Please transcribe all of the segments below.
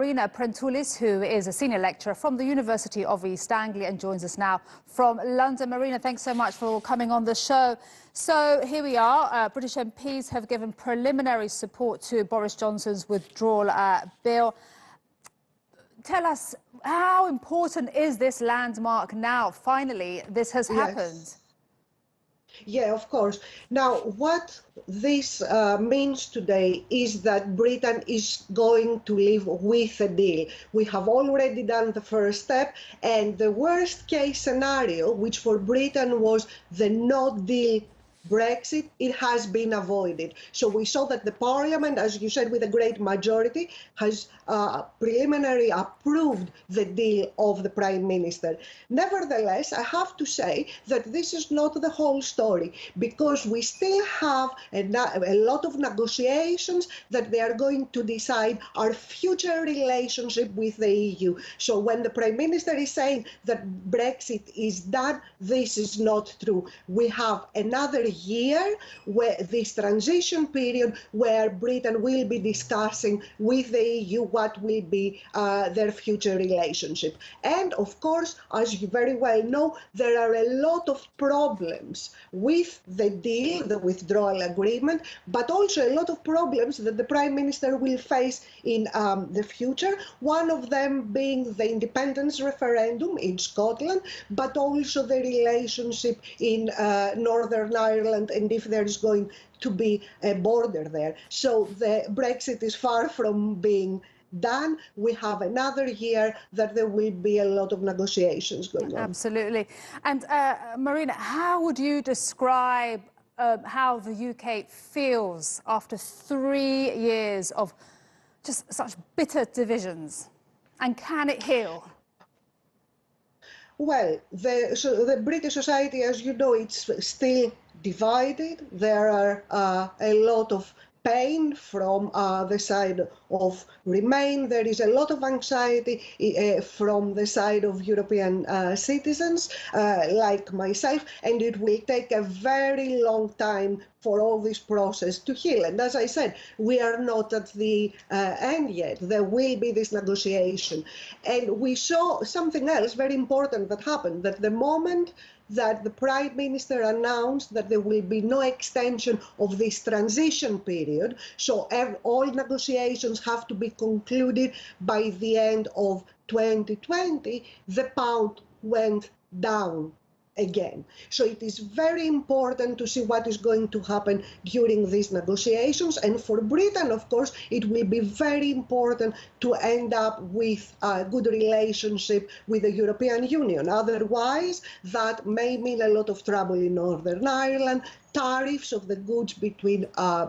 Marina Prentoulis, who is a senior lecturer from the University of East Anglia and joins us now from London. Marina, thanks so much for coming on the show. So here we are. British MPs have given preliminary support to Boris Johnson's withdrawal bill. Tell us, how important is this landmark now? Finally, this has happened. Yeah, of course. Now, what this means today is that Britain is going to live with a deal. We have already done the first step, and the worst case scenario, which for Britain was the no deal Brexit, it has been avoided. So we saw that the Parliament, as you said, with a great majority, has preliminarily approved the deal of the Prime Minister. Nevertheless, I have to say that this is not the whole story, because we still have a lot of negotiations that they are going to decide our future relationship with the EU. So when the Prime Minister is saying that Brexit is done, this is not true. We have another year where this transition period where Britain will be discussing with the EU what will be their future relationship. And of course, as you very well know, there are a lot of problems with the deal, the withdrawal agreement, but also a lot of problems that the Prime Minister will face in the future. One of them being the independence referendum in Scotland, but also the relationship in Northern Ireland, and if there is going to be a border there. So the Brexit is far from being done. We have another year that there will be a lot of negotiations going on. Absolutely. And Marina, how would you describe how the UK feels after 3 years of just such bitter divisions? And can it heal? Well, the British society, as you know, it's still divided. There are a lot of pain from the side of Remain. There is a lot of anxiety from the side of European citizens like myself, and it will take a very long time for all this process to heal. And as I said, we are not at the end yet. There will be this negotiation. And we saw something else very important that happened, that the moment that the Prime Minister announced that there will be no extension of this transition period, so all negotiations have to be concluded by the end of 2020, the pound went down again. So it is very important to see what is going to happen during these negotiations. And for Britain, of course, it will be very important to end up with a good relationship with the European Union. Otherwise, that may mean a lot of trouble in Northern Ireland, tariffs of the goods between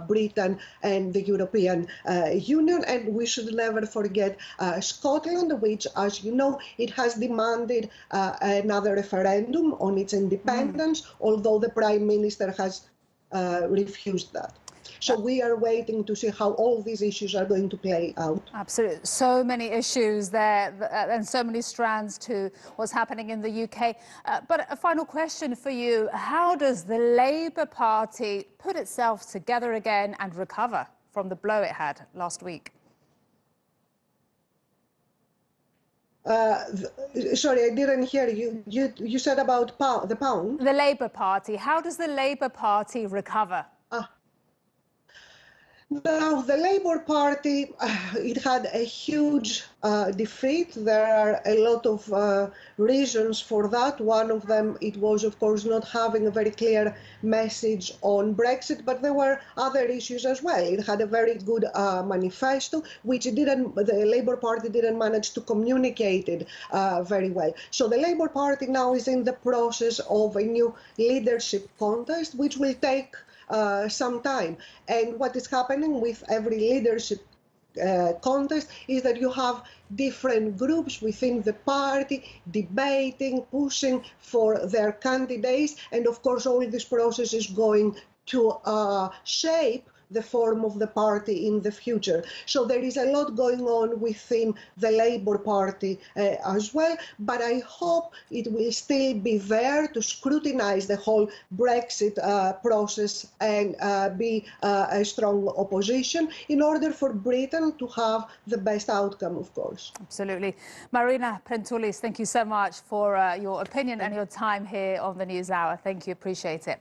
Britain and the European Union. And we should never forget Scotland, which, as you know, it has demanded another referendum on its independence, although the Prime Minister has refused that. So we are waiting to see how all these issues are going to play out. Absolutely. So many issues there and so many strands to what's happening in the UK. But a final question for you. How does the Labour Party put itself together again and recover from the blow it had last week? Sorry, I didn't hear you. You said about the pound? The Labour Party. How does the Labour Party recover? Now, the Labour Party, it had a huge defeat. There are a lot of reasons for that. One of them, it was, of course, not having a very clear message on Brexit, but there were other issues as well. It had a very good manifesto, which the Labour Party didn't manage to communicate it very well. So the Labour Party now is in the process of a new leadership contest, which will take some time. And what is happening with every leadership contest is that you have different groups within the party debating, pushing for their candidates. And of course, all this process is going to shape the form of the party in the future. So there is a lot going on within the Labour Party as well, but I hope it will still be there to scrutinise the whole Brexit process and be a strong opposition in order for Britain to have the best outcome, of course. Absolutely. Marina Prentoulis, thank you so much for your opinion and your time here on the News Hour. Thank you. Appreciate it.